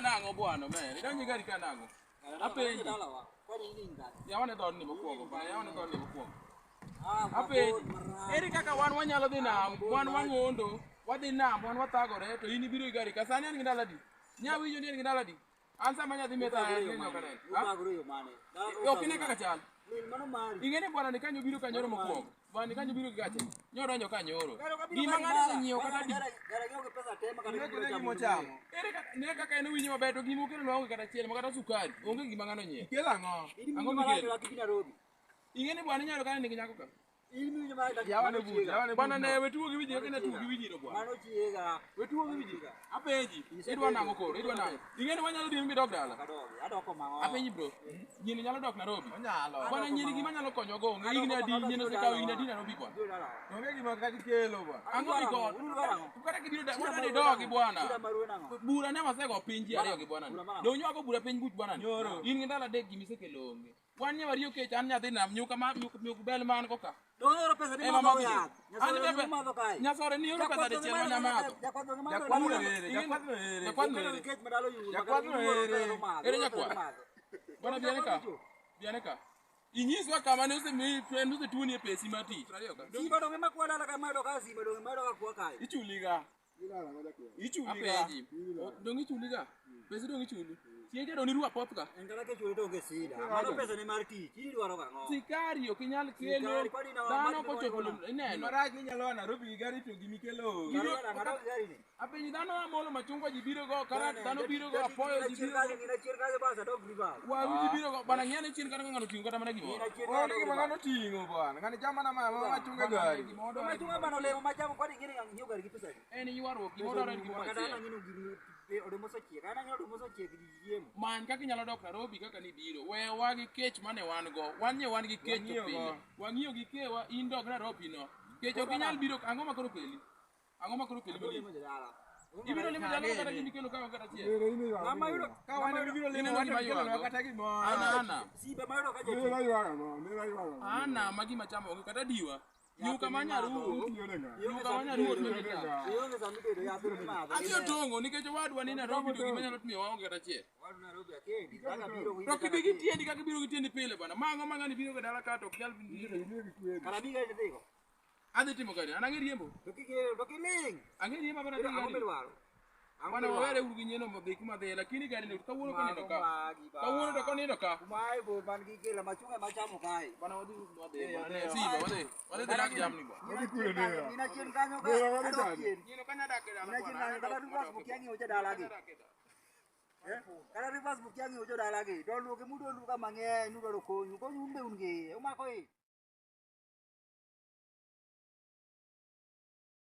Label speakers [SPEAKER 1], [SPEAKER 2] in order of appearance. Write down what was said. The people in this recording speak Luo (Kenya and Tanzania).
[SPEAKER 1] nango bwana me. Idonjo gari ka nango. Apenji. Yawane dhod ni mokwongo bwana, yawane dhod ni mokwongo. Apenji. Ere kaka wan wanyalo dhi nam, wan wang'ondo, wadhi nam, wan wathagore to in ibiro gi gari ka sani an gi ndala di. Nyawinjo ni an gi ndala di. An sama nyathi metha nyo ka ne. Ok ine kaka chal. Ingene bwana ni kanyo biro kanyoro mokwongo. Bwana ni kanyo biro gi gache. Nyoro kanyoro. Gima ng'ato nyiewo kata di. Ne kaka en winjo maber to gima okelo onge kata chiel, makata sukari, onge gima ng'ano nyiewo. Kelo ang'o? Ang'o mikelo? Ingene bwana nyalo kane nigi nyako ka. Bwana ne wetuo gi wiji kaka ne tuo gi wiji no bwana. Wetuo gi wiji. Apenji, idwa nang'o koro? Idwa nang'o? Ingene wanyalo dhi midog dala? Apenji bro, nyini nyalo dok Nairobi? Onyalo. Bwana nyini gima nyalo konyo go, onge igni adi, nyini osekawo igni adi Nairobi bwana. Onge gima kaka kelo bwana. Ang'o iko? Kata kibiro da, wata ni dogi bwana. Bura ne wasego piny ji ariyo gi bwana. Do nywago bura piny buch bwana. In gi ndala dek gima isekelo onge. Wan nyawa riyo kech an nyathi nam nyuka bel man koka.
[SPEAKER 2] Dongero pesa ni mambo ya.
[SPEAKER 1] Nyasore ni oro pesa de chiel manya mato. Ere jakwa. Bwana biane ka. Inyiswa kama ne ose tuoni e pesi mati.
[SPEAKER 2] Si bado ngema kwa dala kama ndo kazi bado ngema ndo kwa kai.
[SPEAKER 1] Ichuliga. Dong ichuliga. Pesa dong ichuli. Chiege do ni ruwa pop ka.
[SPEAKER 2] Engala ke chuli to gesida. Mano pesa ni marti. Chiri dwaro kango.
[SPEAKER 1] Sikari ok inyal kelo. Dhano kochopo ineno.
[SPEAKER 3] Marach inyalo Nairobi gi gari to gimi kelo.
[SPEAKER 1] Apenji dhano amolo machungwa ji biro go, karat dhano biro go, apoyo ji biro go. Waru ji biro go, bana ng'ene chien kata ng'ano ting'o kata mana gimoro.
[SPEAKER 3] Onge gima ng'ano ting'o bwana. Ng'ani chama na mama machunga gari.
[SPEAKER 2] Machunga bana leo machamo kwani ngine ng'io gari gi pesa.
[SPEAKER 1] En yuarruok gimoro en gimoro achiel.
[SPEAKER 2] Kana ng'ino gini odomoso chiek. Kana ng'ino odomoso chiek gi jiemo.
[SPEAKER 1] Many kaka inyalo dok Nairobi kaka nibiro. Wewa gi kech mane wan go. Wan gi kech to pile. Wang'iyo gi kewa in dog Nairobi no. Kech ok inyal biro, ang'o makoro keli? Ang'o makoro keli bali? Ibiro limo jalo kata gimi kelo kawa kata chiel.
[SPEAKER 2] Mama yudo
[SPEAKER 3] ka wan biro limo
[SPEAKER 1] Ineno gima
[SPEAKER 3] kelo
[SPEAKER 1] ywago.
[SPEAKER 3] kata gimoro.
[SPEAKER 1] Ana.
[SPEAKER 2] sibe mayudo ka jeti.
[SPEAKER 1] Ana magi machamo onge kata diwa. Yuka manyaruo. Yuka manyaruo tuweka.
[SPEAKER 2] Yonge zambedo ya biro madho.
[SPEAKER 1] Adhiyo tongo nikech wadwa ni Nairobi to gima nyalo tmiyo waonge kata chiel.
[SPEAKER 2] Wadu Nairobi akendi. Kaka biro winjo.
[SPEAKER 1] To kibi gitiendi kaka biro gitiendi pile bwana. Mang'o mang'ani biro ga dala ka to ok nyal biro.
[SPEAKER 2] Kana biga ndiko.
[SPEAKER 1] Adhi timo gari, an ang'e riembo.
[SPEAKER 2] Dokiling.
[SPEAKER 1] Ang'e riembo bana dhi
[SPEAKER 2] Ang'o
[SPEAKER 1] gari.
[SPEAKER 2] dwaro?
[SPEAKER 1] Bwana wawere uru gi nyieno modhi kuma dhi lakini gari ne kawuono konindo ka. Kawuono to konindo ka.
[SPEAKER 2] Mai bo man gi kela machunga machamo kai.
[SPEAKER 1] Bwana wadhi wadhi. Siba wadhi. Wadhi dak jamni bwana.
[SPEAKER 2] Ina chien kanyo ka.
[SPEAKER 1] Nyieno kanya dak dala.
[SPEAKER 2] Ina chien kanyo kata rivers bukiangi oja dala gi. Kata rivers bukiangi oja dala gi. Do luoke mudo luka mang'eny nudo konyu. Konyu umbe unge. Umako e.